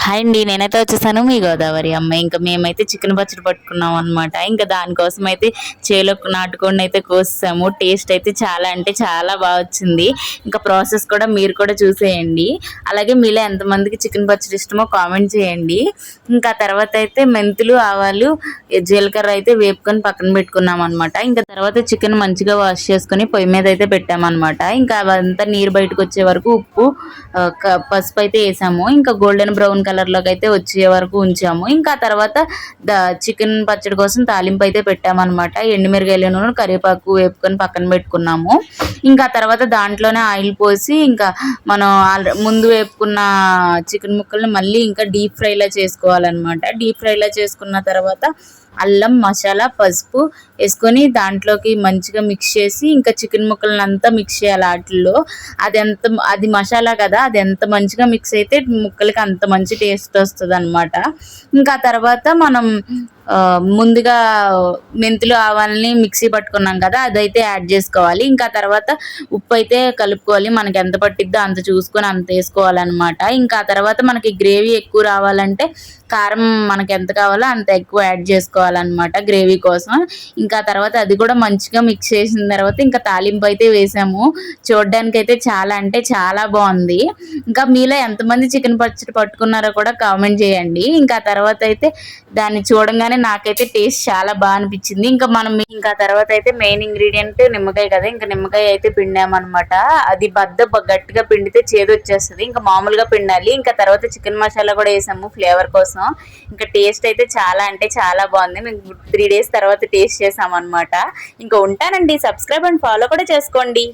Hi అండి, నేనైతే వచ్చేసాను మీ గోదావరి అమ్మాయి. ఇంకా మేమైతే చికెన్ పచ్చడి పట్టుకున్నాం అనమాట. ఇంకా దానికోసం అయితే చేలో నాటుకోండి అయితే కోసాము. టేస్ట్ అయితే చాలా అంటే చాలా బాగా వచ్చింది. ఇంకా ప్రాసెస్ కూడా మీరు కూడా చూసేయండి. అలాగే మీలో ఎంతమందికి చికెన్ పచ్చడి ఇష్టమో కామెంట్ చేయండి. ఇంకా తర్వాత అయితే మెంతులు, ఆవాలు, జీలకర్ర అయితే వేపుకొని పక్కన పెట్టుకున్నాం అనమాట. ఇంకా తర్వాత చికెన్ మంచిగా వాష్ చేసుకొని పొయ్యి మీద అయితే పెట్టామన్నమాట. ఇంకా అవంతా నీరు బయటకు వచ్చే వరకు ఉప్పు, పసుపు అయితే వేసాము. ఇంకా గోల్డెన్ బ్రౌన్ కలర్ లోకి అయితే వచ్చే వరకు ఉంచాము. ఇంకా తర్వాత చికెన్ పచ్చడి కోసం తాలింపు అయితే పెట్టామన్నమాట. ఎండుమిరగాయలను, కరివేపాకు వేపుకొని పక్కన పెట్టుకున్నాము. ఇంకా తర్వాత దాంట్లోనే ఆయిల్ పోసి ఇంకా మనం ముందు వేపుకున్న చికెన్ ముక్కల్ని మళ్ళీ ఇంకా డీప్ ఫ్రైలా చేసుకోవాలన్నమాట. డీప్ ఫ్రైలా చేసుకున్న తర్వాత అల్లం, మసాలా, పసుపు వేసుకొని దాంట్లోకి మంచిగా మిక్స్ చేసి ఇంకా చికెన్ ముక్కలను అంతా మిక్స్ చేయాలి వాటిల్లో. అది మసాలా కదా, అది ఎంత మంచిగా మిక్స్ అయితే ముక్కలకి అంత మంచి టేస్ట్ వస్తుంది అనమాట. ఇంకా తర్వాత మనం ముందుగా మెంతులు, ఆవాలని మిక్సీ పట్టుకున్నాం కదా, అదైతే యాడ్ చేసుకోవాలి. ఇంకా తర్వాత ఉప్పు అయితే కలుపుకోవాలి. మనకి ఎంత పట్టిద్దో అంత చూసుకొని అంత వేసుకోవాలన్నమాట. ఇంకా తర్వాత మనకి గ్రేవీ ఎక్కువ రావాలంటే కారం మనకి ఎంత కావాలో అంత ఎక్కువ యాడ్ చేసుకోవాలన్నమాట గ్రేవీ కోసం. ఇంకా తర్వాత అది కూడా మంచిగా మిక్స్ చేసిన తర్వాత ఇంకా తాలింపు అయితే వేసాము. చూడడానికి అయితే చాలా అంటే చాలా బాగుంది. ఇంకా మీలో ఎంతమంది చికెన్ పచ్చడి పట్టుకున్నారో కూడా కామెంట్ చేయండి. ఇంకా తర్వాత అయితే దాన్ని చూడంగానే నాకైతే టేస్ట్ చాలా బాగా అనిపించింది. ఇంకా తర్వాత అయితే మెయిన్ ఇంగ్రీడియంట్ నిమ్మకాయ కదా, ఇంకా నిమ్మకాయ అయితే పిండామన్నమాట. అది గట్టిగా పిండితే చేదు వచ్చేస్తుంది. ఇంకా మామూలుగా పిండాలి. ఇంకా తర్వాత చికెన్ మసాలా కూడా వేసాము ఫ్లేవర్ కోసం. ఇంకా టేస్ట్ అయితే చాలా అంటే చాలా బాగుంది. మేము 3 days తర్వాత టేస్ట్ చేసాం అనమాట. ఇంకా ఉంటానండి. సబ్స్క్రైబ్ అండ్ ఫాలో కూడా చేసుకోండి.